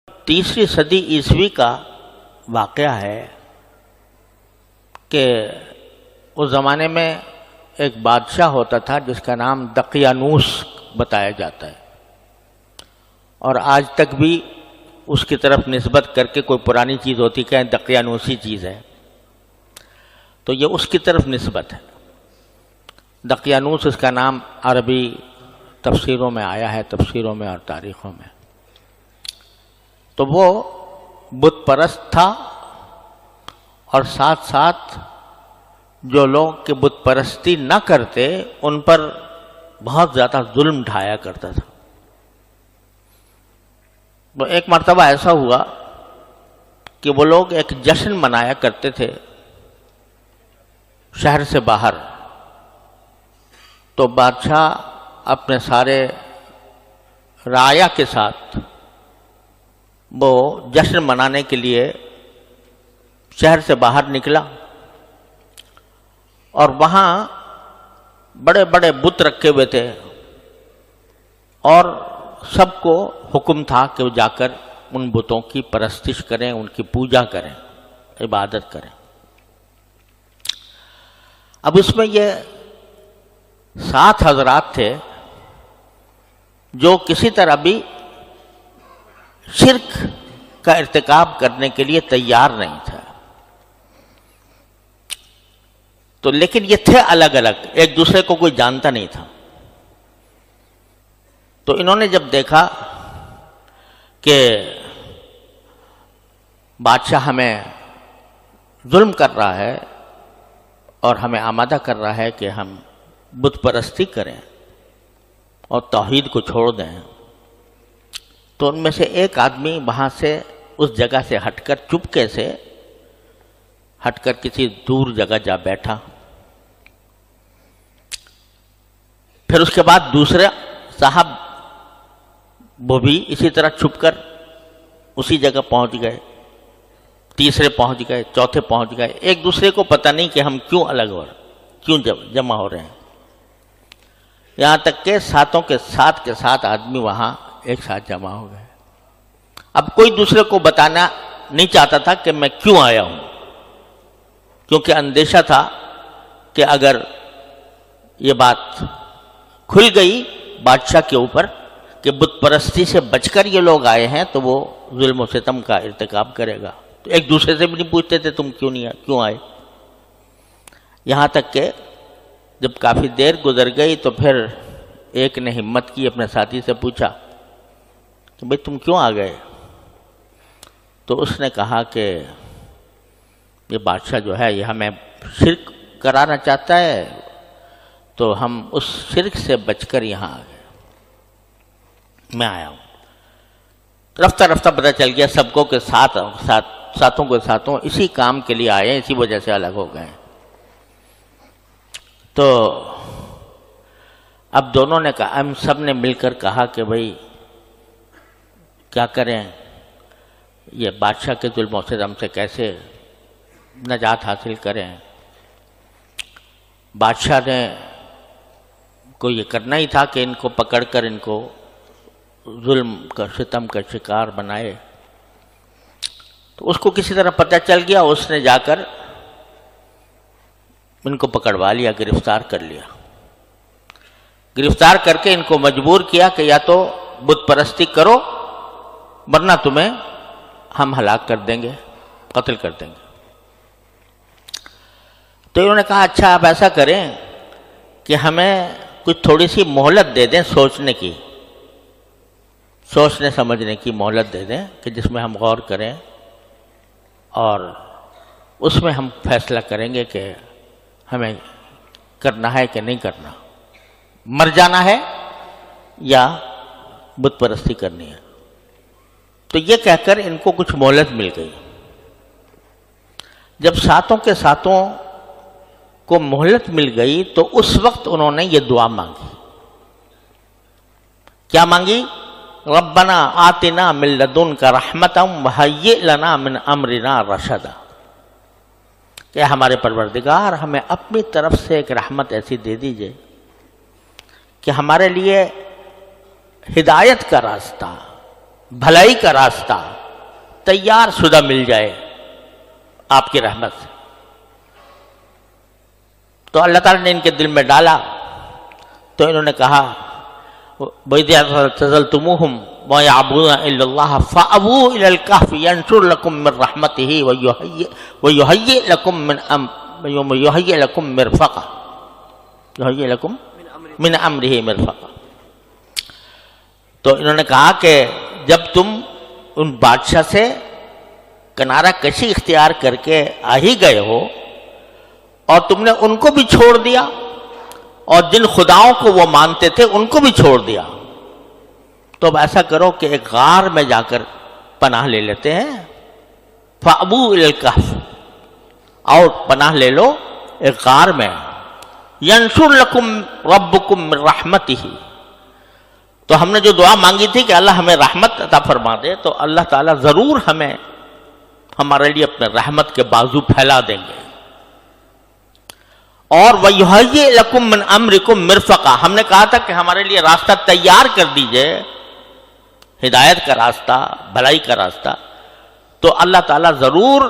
تیسری صدی عیسوی کا واقعہ ہے کہ اس زمانے میں ایک بادشاہ ہوتا تھا جس کا نام دقیانوس بتایا جاتا ہے، اور آج تک بھی اس کی طرف نسبت کر کے کوئی پرانی چیز ہوتی کہ دقیانوسی چیز ہے تو یہ اس کی طرف نسبت ہے۔ دقیانوس اس کا نام عربی تفسیروں میں آیا ہے، تفسیروں میں اور تاریخوں میں۔ تو وہ بت پرست تھا، اور ساتھ ساتھ جو لوگ کہ بت پرستی نہ کرتے ان پر بہت زیادہ ظلم ڈھایا کرتا تھا۔ تو ایک مرتبہ ایسا ہوا کہ وہ لوگ ایک جشن منایا کرتے تھے شہر سے باہر، تو بادشاہ اپنے سارے رعایا کے ساتھ وہ جشن منانے کے لیے شہر سے باہر نکلا، اور وہاں بڑے بڑے بت رکھے ہوئے تھے، اور سب کو حکم تھا کہ وہ جا کر ان بتوں کی پرستش کریں، ان کی پوجا کریں، عبادت کریں۔ اب اس میں یہ 7 حضرات تھے جو کسی طرح بھی شرک کا ارتکاب کرنے کے لیے تیار نہیں تھا، تو لیکن یہ تھے الگ الگ، ایک دوسرے کو کوئی جانتا نہیں تھا۔ تو انہوں نے جب دیکھا کہ بادشاہ ہمیں ظلم کر رہا ہے اور ہمیں آمادہ کر رہا ہے کہ ہم بت پرستی کریں اور توحید کو چھوڑ دیں، تو ان میں سے ایک آدمی وہاں سے اس جگہ سے ہٹ کر چپکے سے ہٹ کر کسی دور جگہ جا بیٹھا۔ پھر اس کے بعد دوسرے صاحب وہ بھی اسی طرح چھپ کر اسی جگہ پہنچ گئے، تیسرے پہنچ گئے، چوتھے پہنچ گئے۔ ایک دوسرے کو پتہ نہیں کہ ہم کیوں الگ ہو رہے ہیں، کیوں جمع ہو رہے ہیں، یہاں تک کہ 7 کے ساتھ آدمی وہاں ایک ساتھ جمع ہو گئے۔ اب کوئی دوسرے کو بتانا نہیں چاہتا تھا کہ میں کیوں آیا ہوں، کیونکہ اندیشہ تھا کہ اگر یہ بات کھل گئی بادشاہ کے اوپر کہ بت پرستی سے بچ کر یہ لوگ آئے ہیں تو وہ ظلم و ستم کا ارتکاب کرے گا، تو ایک دوسرے سے بھی نہیں پوچھتے تھے تم کیوں آئے۔ یہاں تک کہ جب کافی دیر گزر گئی تو پھر ایک نے ہمت کی، اپنے ساتھی سے پوچھا کہ بھئی تم کیوں آ گئے؟ تو اس نے کہا کہ یہ بادشاہ جو ہے یہ ہمیں شرک کرانا چاہتا ہے، تو ہم اس شرک سے بچ کر یہاں آ گئے، میں آیا ہوں۔ رفتہ رفتہ پتہ چل گیا سب کو کہ ساتوں اسی کام کے لیے آئے ہیں، اسی وجہ سے الگ ہو گئے۔ تو اب دونوں نے کہا، ہم سب نے مل کر کہا کہ بھئی کیا کریں، یہ بادشاہ کے ظلم و ستم سے کیسے نجات حاصل کریں۔ بادشاہ نے کو یہ کرنا ہی تھا کہ ان کو پکڑ کر ان کو ظلم کا ستم کا شکار بنائے۔ تو اس کو کسی طرح پتہ چل گیا، اس نے جا کر ان کو پکڑوا لیا، گرفتار کر لیا۔ گرفتار کر کے ان کو مجبور کیا کہ یا تو بت پرستی کرو ورنہ تمہیں ہم ہلاک کر دیں گے، قتل کر دیں گے۔ تو انہوں نے کہا اچھا آپ ایسا کریں کہ ہمیں کچھ تھوڑی سی مہلت دے دیں، سوچنے سمجھنے کی مہلت دے دیں کہ جس میں ہم غور کریں اور اس میں ہم فیصلہ کریں گے کہ ہمیں کرنا ہے کہ نہیں کرنا، مر جانا ہے یا بت پرستی کرنی ہے۔ تو یہ کہہ کر ان کو کچھ مہلت مل گئی۔ جب 7 کے ساتوں کو مہلت مل گئی تو اس وقت انہوں نے یہ دعا مانگی۔ کیا مانگی؟ ربنا آتنا من لدنک رحمتا وہیئ لنا من امرنا رشدا، کہ ہمارے پروردگار ہمیں اپنی طرف سے ایک رحمت ایسی دے دیجئے کہ ہمارے لیے ہدایت کا راستہ، بھلائی کا راستہ تیار شدہ مل جائے آپ کی رحمت سے. تو اللہ تعالیٰ نے ان کے دل میں ڈالا. تو انہوں نے کہا وَإِذْ اعْتَزَلْتُمُوهُمْ وَمَا يَعْبُدُونَ إِلَّا اللَّهَ فَأْوُوا إِلَى الْكَهْفِ يَنشُرْ لَكُم مِّن رَّحْمَتِهِ وَيُهَيِّئْ لَكُم مِّنْ أَمْرِهِ مِرْفَقًا. تو انہوں نے کہا کہ جب تم ان بادشاہ سے کنارہ کشی اختیار کر کے آ ہی گئے ہو اور تم نے ان کو بھی چھوڑ دیا اور جن خداؤں کو وہ مانتے تھے ان کو بھی چھوڑ دیا، تو اب ایسا کرو کہ ایک غار میں جا کر پناہ لے لیتے ہیں. فَأْوُوا إِلَى الْكَهْفِ، اور پناہ لے لو ایک غار میں. يَنشُرْ لَكُم رَبُّكُم مِّن رَّحْمَتِهِ، تو ہم نے جو دعا مانگی تھی کہ اللہ ہمیں رحمت عطا فرما دے، تو اللہ تعالیٰ ضرور ہمیں ہمارے لیے اپنے رحمت کے بازو پھیلا دیں گے. اور وَيُهَيِّئْ لَكُم مِّنْ أَمْرِكُم مِّرْفَقًا، ہم نے کہا تھا کہ ہمارے لیے راستہ تیار کر دیجئے، ہدایت کا راستہ، بھلائی کا راستہ. تو اللہ تعالیٰ ضرور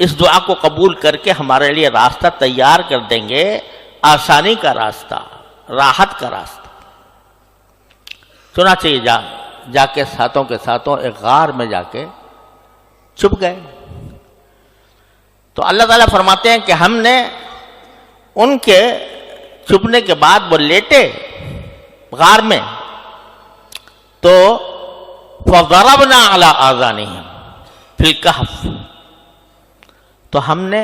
اس دعا کو قبول کر کے ہمارے لیے راستہ تیار کر دیں گے، آسانی کا راستہ، راحت کا راستہ. چنانچہ جا کے ساتھوں کے ساتھوں ایک غار میں جا کے چھپ گئے. تو اللہ تعالیٰ فرماتے ہیں کہ ہم نے ان کے چھپنے کے بعد وہ لیٹے غار میں، تو فَضَرَبْنَا عَلَىٰ آذَانِهِمْ فِي الْكَهْفِ، تو ہم نے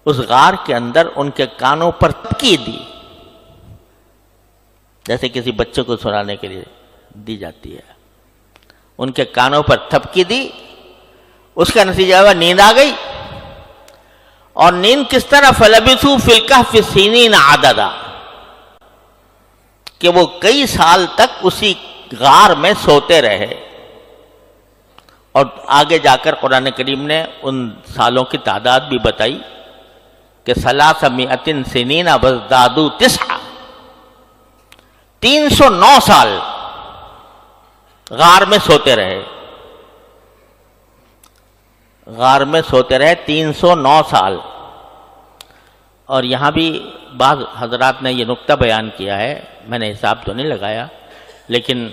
اس غار کے اندر ان کے کانوں پر تھپکی دی، جیسے کسی بچے کو سنانے کے لیے دی جاتی ہے. ان کے کانوں پر تھپکی دی، اس کا نتیجہ ہوا نیند آ گئی. اور نیند کس طرح؟ فَلَبِثُوا فِي الْكَهْفِ سِنِينَ عَدَدًا، کہ وہ کئی سال تک اسی غار میں سوتے رہے. اور آگے جا کر قرآن کریم نے ان سالوں کی تعداد بھی بتائی کہ 300 سنین وازدادوا 9، 309 سال غار میں سوتے رہے. غار میں سوتے رہے 309 سال. اور یہاں بھی بعض حضرات نے یہ نقطہ بیان کیا ہے، میں نے حساب تو نہیں لگایا، لیکن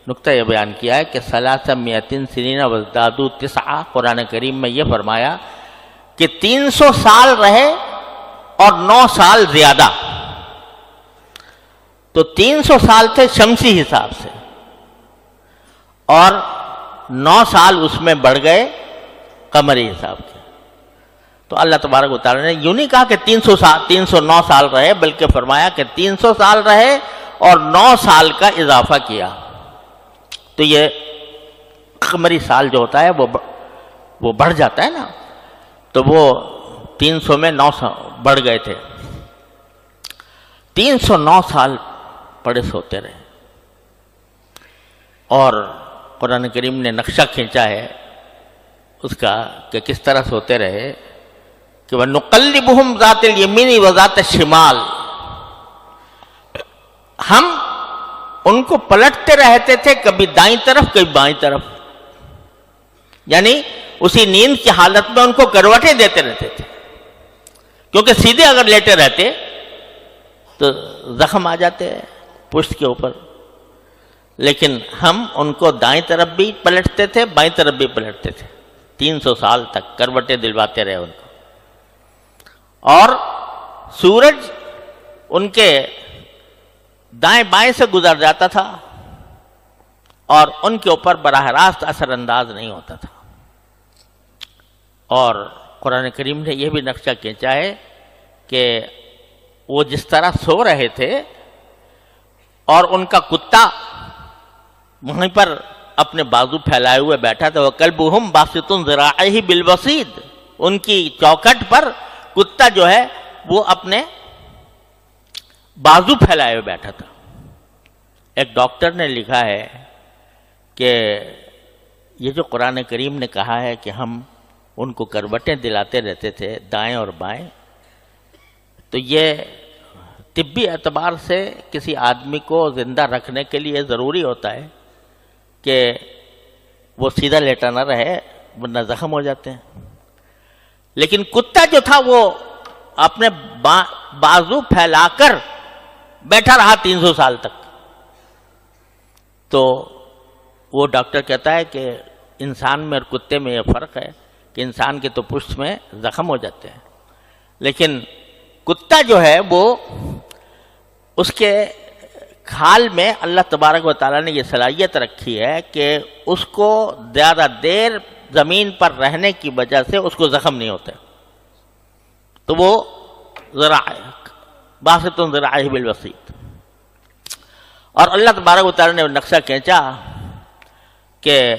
نقطہ یہ بیان کیا ہے کہ 300 سنین وازدادوا 9، قرآن کریم میں یہ فرمایا کہ 300 سال رہے اور 9 سال زیادہ. تو 300 سال تھے شمسی حساب سے، اور 9 سال اس میں بڑھ گئے قمری حساب سے. تو اللہ تبارک و تعالیٰ نے یوں نہیں کہا کہ 309 سال رہے، بلکہ فرمایا کہ 300 سال رہے اور 9 سال کا اضافہ کیا. تو یہ قمری سال جو ہوتا ہے وہ بڑھ جاتا ہے نا، تو وہ 300 میں 9 بڑھ گئے تھے. 309 سال پڑے سوتے رہے. اور قرآن کریم نے نقشہ کھینچا ہے اس کا کہ کس طرح سوتے رہے کہ وَنُقَلِّبُهُمْ ذَاتَ الْيَمِينِ وَذَاتَ الشِّمَالِ، ہم ان کو پلٹتے رہتے تھے، کبھی دائیں طرف کبھی بائیں طرف، یعنی اسی نیند کی حالت میں ان کو کروٹیں دیتے رہتے تھے، کیونکہ سیدھے اگر لیٹے رہتے تو زخم آ جاتے ہیں پشت کے اوپر. لیکن ہم ان کو دائیں طرف بھی پلٹتے تھے، بائیں طرف بھی پلٹتے تھے. 300 سال تک کروٹیں دلواتے رہے ان کو. اور سورج ان کے دائیں بائیں سے گزر جاتا تھا اور ان کے اوپر براہ راست اثر انداز نہیں ہوتا تھا. اور قرآن کریم نے یہ بھی نقشہ کھینچا ہے کہ وہ جس طرح سو رہے تھے اور ان کا کتا وہیں پر اپنے بازو پھیلائے ہوئے بیٹھا تھا. وَكَلْبُهُمْ بَاسِطٌ ذِرَاعَيْهِ بِالْوَصِيدِ، ان کی چوکھٹ پر کتا جو ہے وہ اپنے بازو پھیلائے ہوئے بیٹھا تھا. ایک ڈاکٹر نے لکھا ہے کہ یہ جو قرآن کریم نے کہا ہے کہ ہم ان کو کروٹیں دلاتے رہتے تھے دائیں اور بائیں، تو یہ طبی اعتبار سے کسی آدمی کو زندہ رکھنے کے لیے ضروری ہوتا ہے کہ وہ سیدھا لیٹا نہ رہے ورنہ زخم ہو جاتے ہیں. لیکن کتا جو تھا وہ اپنے بازو پھیلا کر بیٹھا رہا 300 سال تک. تو وہ ڈاکٹر کہتا ہے کہ انسان میں اور کتے میں یہ فرق ہے کہ انسان کے تو پشت میں زخم ہو جاتے ہیں، لیکن کتا جو ہے وہ اس کے کھال میں اللہ تبارک و تعالیٰ نے یہ صلاحیت رکھی ہے کہ اس کو زیادہ دیر زمین پر رہنے کی وجہ سے اس کو زخم نہیں ہوتے. تو وہ باسط ذراعہ بالوسیط. اور اللہ تبارک و تعالیٰ نے نقشہ کھینچا کہ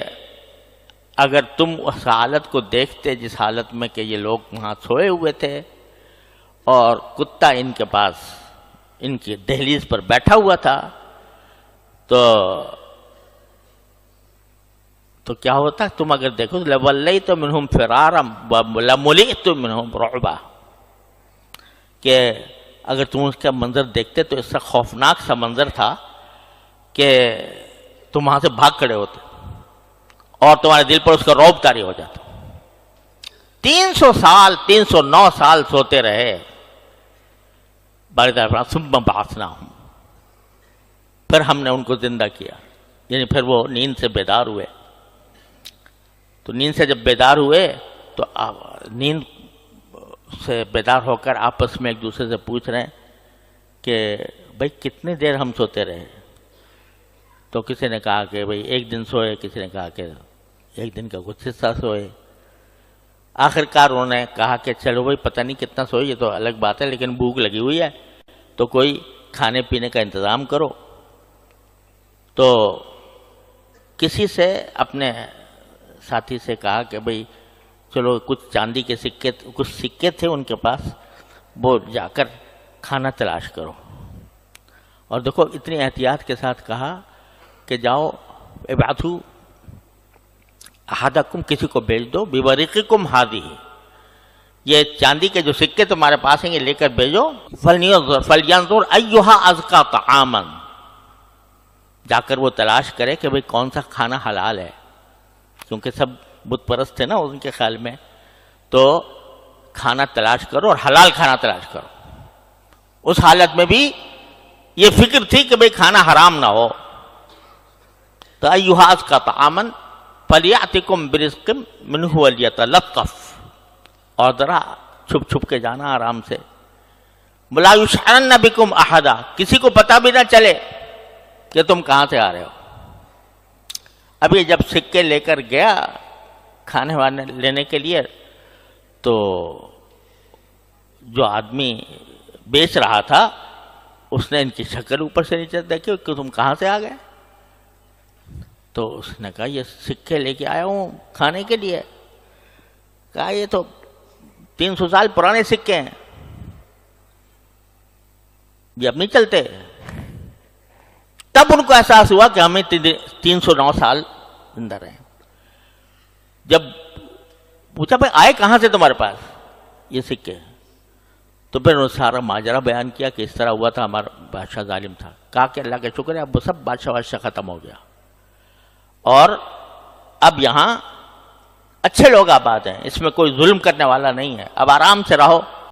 اگر تم اس حالت کو دیکھتے جس حالت میں کہ یہ لوگ وہاں سوئے ہوئے تھے اور کتا ان کے پاس ان کی دہلیز پر بیٹھا ہوا تھا، تو کیا ہوتا؟ تم اگر دیکھو لَوَلَّيْتَ مِنْهُمْ فِرَارًا وَلَمُلِئْتُ مِنْهُمْ رُعْبًا، کہ اگر تم اس کا منظر دیکھتے تو اس سے خوفناک سا منظر تھا کہ تم وہاں سے بھاگ کھڑے ہوتے اور تمہارے دل پر اس کا رعب طاری ہو جاتا. 300 سال 309 سال سوتے رہے. ثم بعثناہم، پھر ہم نے ان کو زندہ کیا، یعنی پھر وہ نیند سے بیدار ہوئے. تو نیند سے جب بیدار ہوئے تو نیند سے بیدار ہو کر آپس میں ایک دوسرے سے پوچھ رہے ہیں کہ بھائی کتنے دیر ہم سوتے رہے؟ تو کسی نے کہا کہ بھائی 1 دن سوئے، کسی نے کہا کہ 1 دن کا کچھ حصہ سوئے. آخرکار انہوں نے کہا کہ چلو بھائی پتہ نہیں کتنا سوئے، یہ تو الگ بات ہے، لیکن بھوک لگی ہوئی ہے تو کوئی کھانے پینے کا انتظام کرو. تو کسی سے اپنے ساتھی سے کہا کہ بھئی چلو کچھ چاندی کے سکے، کچھ سکے تھے ان کے پاس، وہ جا کر کھانا تلاش کرو. اور دیکھو اتنی احتیاط کے ساتھ کہا کہ جاؤ ابعثوا احدکم، کسی کو بھیج دو، بورقکم ہذہ، یہ چاندی کے جو سکے تمہارے پاس ہیں یہ لے کر بھیجو. فلینظر ایھا ازکی طعاما، جا کر وہ تلاش کرے کہ بھئی کون سا کھانا حلال ہے، کیونکہ سب بت پرست تھے نا ان کے خیال میں. تو کھانا تلاش کرو اور حلال کھانا تلاش کرو. اس حالت میں بھی یہ فکر تھی کہ بھئی کھانا حرام نہ ہو. تو ایھا ازکی طعاما فلیأتکم برزق منہ ولیتلطف، اور ذرا چھپ چھپ کے جانا آرام سے. ولا یشعرن بکم احدا، کسی کو پتہ بھی نہ چلے کہ تم کہاں سے آ رہے ہو. اب یہ جب سکے لے کر گیا کھانے وانے لینے کے لیے، تو جو آدمی بیچ رہا تھا اس نے ان کی شکل اوپر سے نیچے دیکھی کہ تم کہاں سے آ گئے. تو اس نے کہا یہ سکے لے کے آیا ہوں کھانے کے لیے. کہا یہ تو 300 سال پرانے سکے ہیں، یہ اب نہیں چلتے. تب ان کو احساس ہوا کہ ہمیں 309 سال زندہ رہے. جب پوچھا بھائی آئے کہاں سے تمہارے پاس یہ سکے، تو پھر انہوں نے سارا ماجرا بیان کیا کہ اس طرح ہوا تھا، ہمارا بادشاہ ظالم تھا. کہا کہ اللہ کا شکر ہے اب وہ سب بادشاہ ختم ہو گیا، اور اب یہاں اچھے لوگ آباد ہیں، اس میں کوئی ظلم کرنے والا نہیں ہے، اب آرام سے رہو.